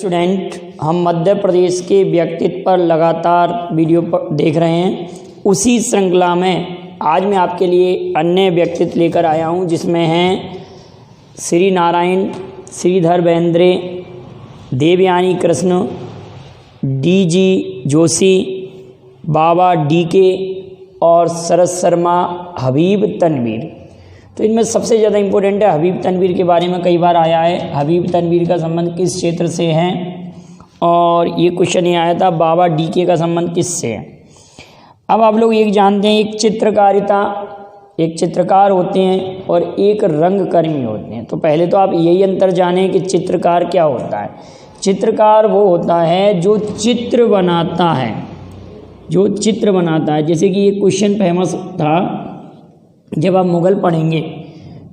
Student, हम मध्य प्रदेश के व्यक्तित्व पर लगातार वीडियो देख रहे हैं। उसी श्रृंखला में आज मैं आपके लिए अन्य व्यक्तित्व लेकर आया हूं, जिसमें हैं श्री नारायण श्रीधर बेंद्रे, देवयानी कृष्ण, डीजी जोशी, बाबा डीके और शरद शर्मा, हबीब तनवीर। तो इनमें सबसे ज़्यादा इम्पोर्टेंट है हबीब तनवीर के बारे में कई बार आया है। हबीब तनवीर का संबंध किस क्षेत्र से है, और ये क्वेश्चन ये आया था बाबा डीके का संबंध किससे है। अब आप लोग एक जानते हैं, एक चित्रकार होते हैं और एक रंगकर्मी होते हैं। तो पहले तो आप यही अंतर जानें कि चित्रकार क्या होता है। चित्रकार वो होता है जो चित्र बनाता है, जैसे कि ये क्वेश्चन फेमस था, जब आप मुगल पढ़ेंगे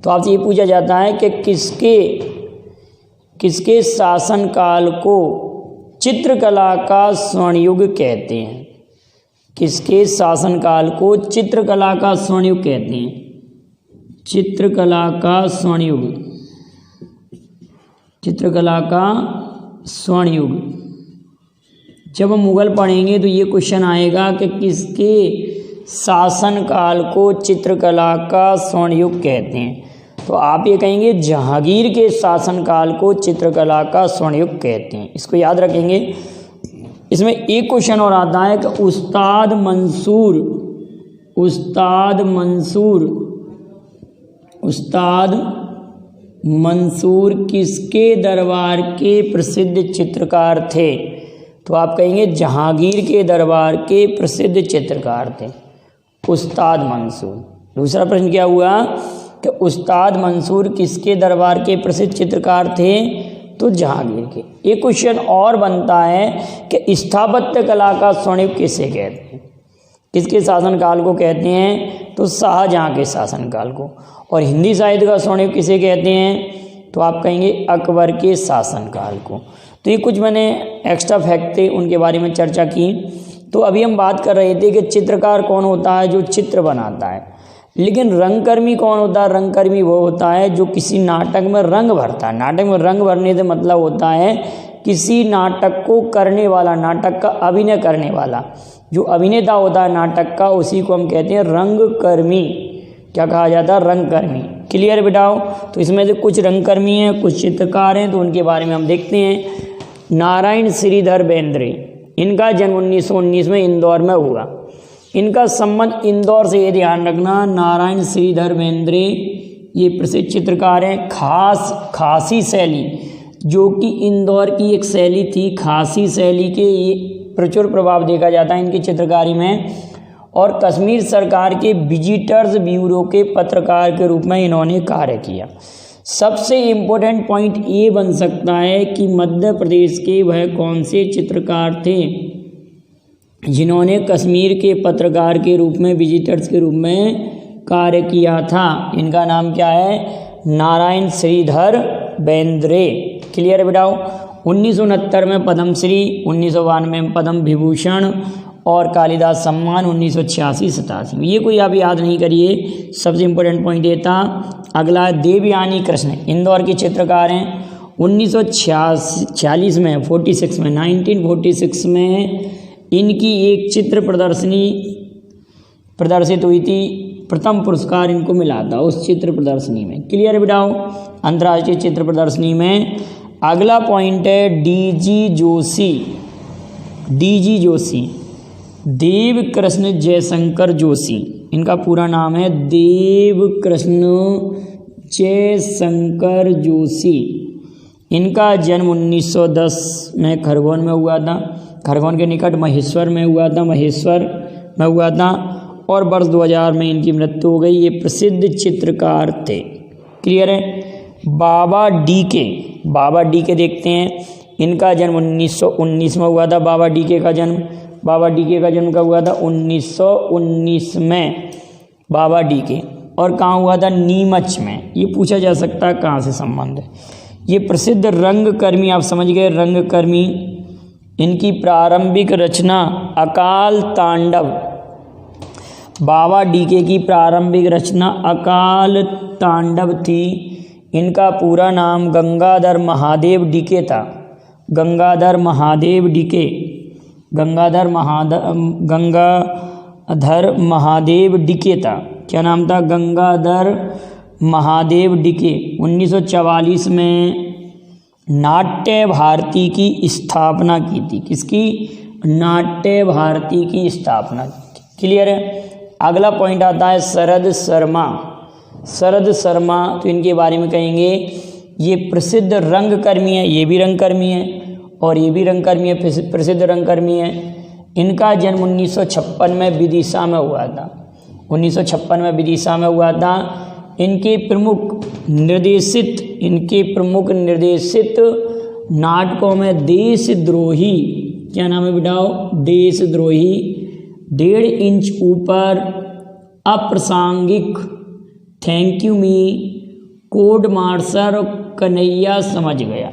तो आपसे ये पूछा जाता है कि किसके शासनकाल को चित्रकला का स्वर्णयुग कहते हैं। किसके शासनकाल को चित्रकला का स्वर्णयुग कहते हैं। चित्रकला का स्वर्णयुग जब हम मुगल पढ़ेंगे तो ये क्वेश्चन आएगा कि किसके शासनकाल को चित्रकला का स्वर्णयुग कहते हैं। तो आप ये कहेंगे जहांगीर के शासनकाल को चित्रकला का स्वर्णयुग कहते हैं। इसको याद रखेंगे। इसमें एक क्वेश्चन और आता है कि उस्ताद मंसूर किसके दरबार के प्रसिद्ध चित्रकार थे। तो आप कहेंगे जहांगीर के दरबार के प्रसिद्ध चित्रकार थे उस्ताद मंसूर। दूसरा प्रश्न क्या हुआ कि उस्ताद मंसूर किसके दरबार के प्रसिद्ध चित्रकार थे, तो जहांगीर के। एक क्वेश्चन और बनता है कि स्थापत्य कला का स्वर्णयुग किसे कहते हैं। किसके शासनकाल को कहते हैं, तो शाहजहां के शासनकाल को। और हिंदी साहित्य का स्वर्णयुग किसे कहते हैं, तो आप कहेंगे अकबर के शासनकाल को। तो ये कुछ मैंने एक्स्ट्रा फैक्ट थे, उनके बारे में चर्चा की। तो अभी हम बात कर रहे थे कि चित्रकार कौन होता है, जो चित्र बनाता है। लेकिन रंगकर्मी कौन होता है। रंगकर्मी वो होता है जो किसी नाटक में रंग भरता है। नाटक में रंग भरने से मतलब होता है किसी नाटक को करने वाला, नाटक का अभिनय करने वाला, जो अभिनेता होता है नाटक का, उसी को हम कहते हैं रंगकर्मी। क्या कहा जाता है, रंगकर्मी। क्लियर बेटाओ। तो इसमें से कुछ रंगकर्मी हैं, कुछ चित्रकार हैं, तो उनके बारे में हम देखते हैं। नारायण श्रीधर बेंद्रे, इनका जन्म 1919 में इंदौर में हुआ। इनका संबंध इंदौर से, ये ध्यान रखना। नारायण श्रीधर बेंद्रे ये प्रसिद्ध चित्रकार हैं। खासी शैली, जो कि इंदौर की एक शैली थी, खासी शैली के ये प्रचुर प्रभाव देखा जाता है इनकी चित्रकारी में। और कश्मीर सरकार के विजिटर्स ब्यूरो के पत्रकार के रूप में इन्होंने कार्य किया। सबसे इम्पोर्टेंट पॉइंट ये बन सकता है कि मध्य प्रदेश के वह कौन से चित्रकार थे जिन्होंने कश्मीर के पत्रकार के रूप में, विजिटर्स के रूप में कार्य किया था। इनका नाम क्या है, नारायण श्रीधर बेंद्रे। क्लियर बेटाओ। 1969 में पद्मश्री, 1992 में पद्म विभूषण और कालिदास सम्मान 1986-87 में। ये कोई आप याद नहीं करिए, सबसे इम्पोर्टेंट पॉइंट ये था। अगला देवयानी कृष्ण, इंदौर के चित्रकार हैं। 1946 में 1946 में इनकी एक चित्र प्रदर्शनी प्रदर्शित हुई थी। प्रथम पुरस्कार इनको मिला था उस चित्र प्रदर्शनी में। क्लियर बिठाओ। अंतर्राष्ट्रीय चित्र प्रदर्शनी में। अगला पॉइंट है डीजी जोशी, देव कृष्ण जयशंकर जोशी। इनका पूरा नाम है देव कृष्ण जयशंकर जोशी। इनका जन्म 1910 में खरगोन में हुआ था। खरगोन के निकट महेश्वर में हुआ था। और वर्ष 2000 में इनकी मृत्यु हो गई। ये प्रसिद्ध चित्रकार थे। क्लियर है। बाबा डीके देखते हैं। इनका जन्म 1919 में हुआ था। बाबा डीके का जन्म कब हुआ था, 1919 में। बाबा डीके, और कहाँ हुआ था, नीमच में। ये पूछा जा सकता है कहाँ से संबंध है। ये प्रसिद्ध रंगकर्मी, आप समझ गए, रंगकर्मी। इनकी प्रारंभिक रचना अकाल तांडव। बाबा डीके की प्रारंभिक रचना अकाल तांडव थी। इनका पूरा नाम गंगाधर महादेव डीके था। गंगाधर महादेव डीके, गंगाधर महादेव डीके था। क्या नाम था? गंगाधर महादेव डीके। 1944 में नाट्य भारती की स्थापना की थी। किसकी? नाट्य भारती की स्थापना की थी। क्लियर है? अगला पॉइंट आता है शरद शर्मा। शरद शर्मा, तो इनके बारे में कहेंगे ये प्रसिद्ध रंगकर्मी है, ये भी रंगकर्मी है और ये भी रंगकर्मी है, प्रसिद्ध रंगकर्मी है। इनका जन्म 1956 में विदिशा में हुआ था। 1956 में विदिशा में हुआ था। इनके प्रमुख निर्देशित नाटकों में देशद्रोही, क्या नाम है बेटाओ? देशद्रोही, 1.5 इंच ऊपर, अप्रासंगिक, thank you me, court martial, Kanhaiya समझ गया,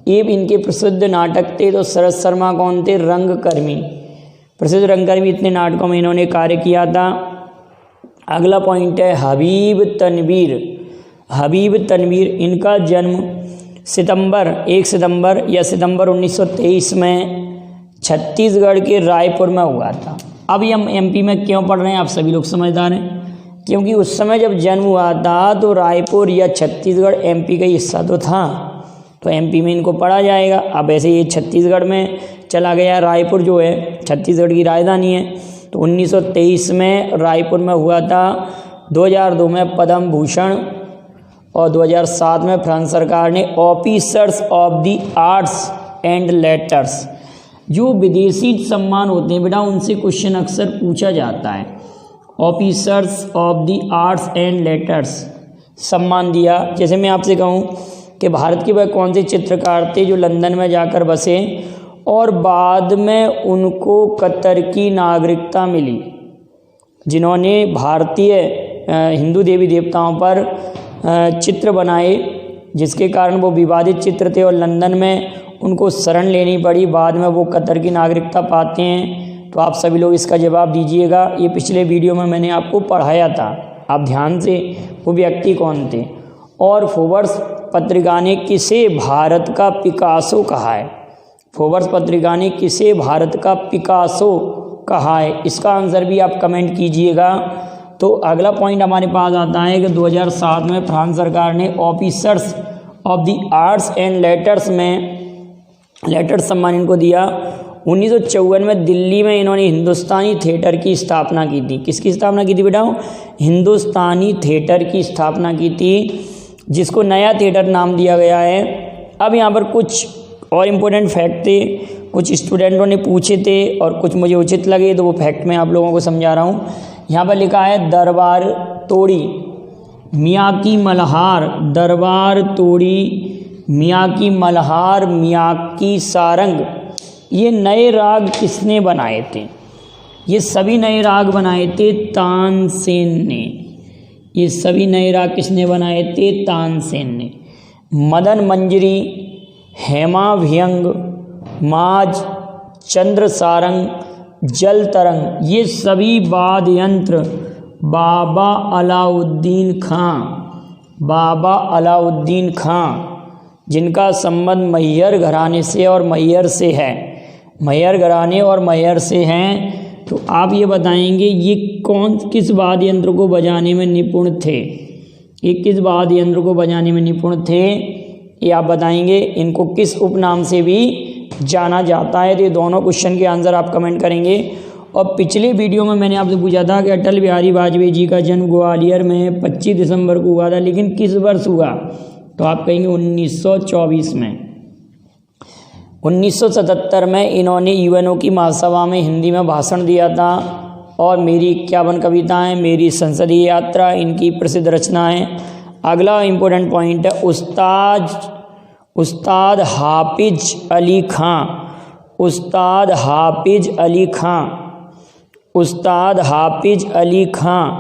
ये इनके प्रसिद्ध नाटक थे। तो शरद शर्मा कौन थे? रंगकर्मी, प्रसिद्ध रंगकर्मी। इतने नाटकों में इन्होंने कार्य किया था। अगला पॉइंट है हबीब तनवीर। हबीब तनवीर, इनका जन्म 1 सितंबर 1923 में छत्तीसगढ़ के रायपुर में हुआ था। अब ये हम एमपी में क्यों पढ़ रहे हैं, आप सभी लोग समझदार हैं, क्योंकि उस समय जब जन्म हुआ था तो रायपुर या छत्तीसगढ़ एमपी का हिस्सा तो था, तो एमपी में इनको पढ़ा जाएगा। अब ऐसे ये छत्तीसगढ़ में चला गया, रायपुर जो है छत्तीसगढ़ की राजधानी है। तो 1923 में रायपुर में हुआ था। 2002 में पद्म भूषण और 2007 में फ्रांस सरकार ने officers of the arts and letters, जो विदेशी सम्मान होते हैं बेटा उनसे क्वेश्चन अक्सर पूछा जाता है। Officers of the arts and letters सम्मान दिया। जैसे मैं आपसे कहूँ कि भारत के वह कौन से चित्रकार थे जो लंदन में जाकर बसे और बाद में उनको कतर की नागरिकता मिली, जिन्होंने भारतीय हिंदू देवी देवताओं पर चित्र बनाए, जिसके कारण वो विवादित चित्र थे और लंदन में उनको शरण लेनी पड़ी, बाद में वो कतर की नागरिकता पाते हैं। तो आप सभी लोग इसका जवाब दीजिएगा। ये पिछले वीडियो में मैंने आपको पढ़ाया था, आप ध्यान से, वो व्यक्ति कौन थे। और फोर्ब्स पत्रिका ने किसे भारत का पिकासो कहा है? फोर्ब्स पत्रिका ने किसे भारत का पिकासो कहा है? इसका आंसर भी आप कमेंट कीजिएगा। तो अगला पॉइंट हमारे पास आता है कि 2007 में फ्रांस सरकार ने officers of the arts and letters में लेटर्स सम्मान इनको दिया। 1954 में दिल्ली में इन्होंने हिंदुस्तानी थिएटर की स्थापना की थी। किसकी स्थापना की थी बेटा? हिंदुस्तानी थिएटर की स्थापना की थी, जिसको नया थिएटर नाम दिया गया है। अब यहाँ पर कुछ और इम्पोर्टेंट फैक्ट थे, कुछ स्टूडेंटों ने पूछे थे और कुछ मुझे उचित लगे, तो वो फैक्ट मैं आप लोगों को समझा रहा हूँ। यहाँ पर लिखा है दरबार तोड़ी, मियाकी मल्हार, दरबार तोड़ी, मियाकी मल्हार, मियाकी सारंग, ये नए राग किसने बनाए थे? ये सभी नए राग बनाए थे तानसेन ने। ये सभी नए राग किसने बनाए थे? तानसेन ने। मदन मंजरी, हेमा विहंग, माज, चंद्र सारंग, जल तरंग, ये सभी वाद्य यंत्र बाबा अलाउद्दीन खां, जिनका संबंध मैहर घराने से और मैहर से है, मैहर घराने और मैहर से हैं। तो आप ये बताएंगे ये किस वाद्य यंत्र को बजाने में निपुण थे? ये किस वाद्य यंत्र को बजाने में निपुण थे, ये आप बताएंगे। इनको किस उपनाम से भी जाना जाता है? तो ये दोनों क्वेश्चन के आंसर आप कमेंट करेंगे। और पिछले वीडियो में मैंने आपसे पूछा था कि अटल बिहारी वाजपेयी जी का जन्म ग्वालियर में 25 दिसंबर को हुआ था, लेकिन किस वर्ष हुआ? तो आप कहेंगे 1924 में। 1977 में इन्होंने यूएनओ की महासभा में हिंदी में भाषण दिया था। और मेरी इक्यावन कविताएं, मेरी संसदीय यात्रा, इनकी प्रसिद्ध रचनाएं। अगला इम्पोर्टेंट पॉइंट है उस्ताद हाफिज अली खां। उस्ताद हाफिज अली खां, उस्ताद हाफिज अली खां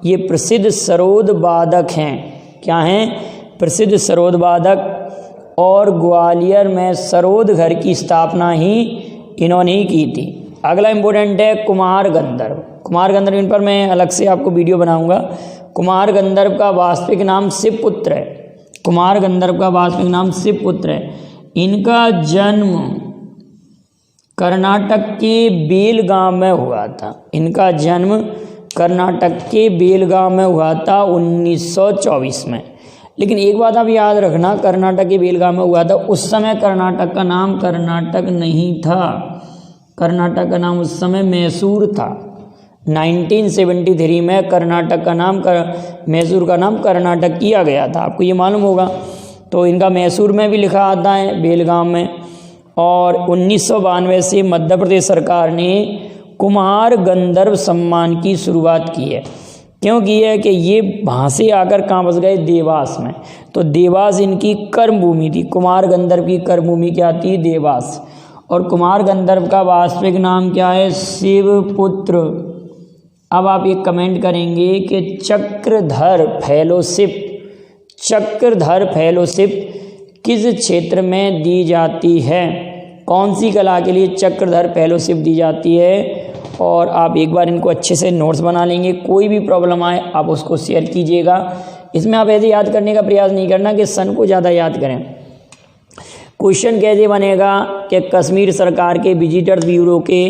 ये प्रसिद्ध सरोद वादक हैं। क्या हैं? प्रसिद्ध सरोद वादक। और ग्वालियर में सरोद घर की स्थापना ही इन्होंने ही की थी। अगला इम्पोर्टेंट है कुमार गंधर्व। कुमार गंधर्व, इन पर मैं अलग से आपको वीडियो बनाऊंगा। कुमार गंधर्व का वास्तविक नाम शिवपुत्र है। कुमार गंधर्व का वास्तविक नाम शिवपुत्र है। इनका जन्म कर्नाटक के बेलगाम में हुआ था। इनका जन्म कर्नाटक के बेलगाम में हुआ था 1924 में। लेकिन एक बात आप याद रखना, कर्नाटक के बेलगाम में हुआ था, उस समय कर्नाटक का नाम कर्नाटक नहीं था। कर्नाटक का नाम उस समय मैसूर था। 1973 में कर्नाटक का नाम मैसूर का नाम कर्नाटक किया गया था, आपको ये मालूम होगा। तो इनका मैसूर में भी लिखा आता है, बेलगाम में। और 1992 से मध्य प्रदेश सरकार ने कुमार गंधर्व सम्मान की शुरुआत की है। क्यों की है कि ये वहाँ से आकर कहाँ बस गए, देवास में। तो देवास इनकी कर्मभूमि थी। कुमार गंधर्व की कर्मभूमि क्या थी, देवास। और कुमार गंधर्व का वास्तविक नाम क्या है, शिवपुत्र। अब आप ये कमेंट करेंगे कि चक्रधर फेलोशिप किस क्षेत्र में दी जाती है, कौन सी कला के लिए चक्रधर फेलोशिप दी जाती है। और आप एक बार इनको अच्छे से नोट्स बना लेंगे, कोई भी प्रॉब्लम आए आप उसको शेयर कीजिएगा। इसमें आप ऐसे याद करने का प्रयास नहीं करना कि सन को ज़्यादा याद करें। क्वेश्चन कैसे बनेगा कि कश्मीर सरकार के विजिटर्स ब्यूरो के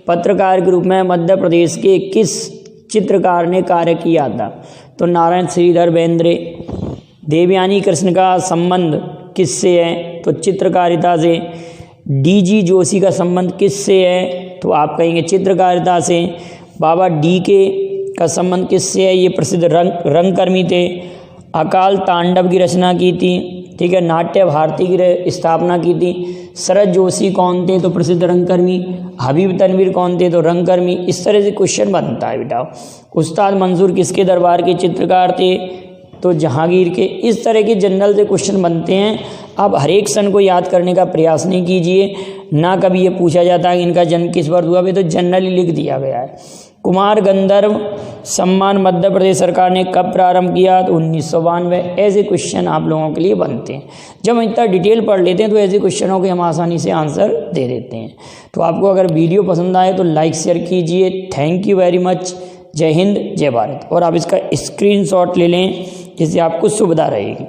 पत्रकार के रूप में मध्य प्रदेश के किस चित्रकार ने कार्य किया था। तो नारायण श्रीधर बेंद्रे। देवयानी कृष्ण का संबंध किससे है, तो चित्रकारिता से। डीजी जोशी का संबंध किससे है, तो आप कहेंगे चित्रकारिता से। बाबा डीके का संबंध किससे है, ये प्रसिद्ध रंगकर्मी थे। अकाल तांडव की रचना की थी, ठीक है। नाट्य भारती की स्थापना की थी। शरद जोशी कौन थे, तो प्रसिद्ध रंगकर्मी। हबीब तनवीर कौन थे, तो रंगकर्मी। इस तरह से क्वेश्चन बनता है बेटा। उस्ताद मंसूर किसके दरबार के चित्रकार थे, तो जहांगीर के। इस तरह के जनरल से क्वेश्चन बनते हैं। आप हर एक सन को याद करने का प्रयास नहीं कीजिए, ना कभी ये पूछा जाता है कि इनका जन्म किस वर्ष हुआ, भी तो जनरली लिख दिया गया है। कुमार गंधर्व सम्मान मध्य प्रदेश सरकार ने कब प्रारंभ किया, तो 1992। ऐसे क्वेश्चन आप लोगों के लिए बनते हैं। जब हम इतना डिटेल पढ़ लेते हैं तो ऐसे क्वेश्चनों के हम आसानी से आंसर दे देते हैं। तो आपको अगर वीडियो पसंद आए तो लाइक शेयर कीजिए। Thank you very much. जय हिंद, जय भारत। और आप इसका स्क्रीनशॉट ले लें, जिससे आपको सुविधा रहेगी।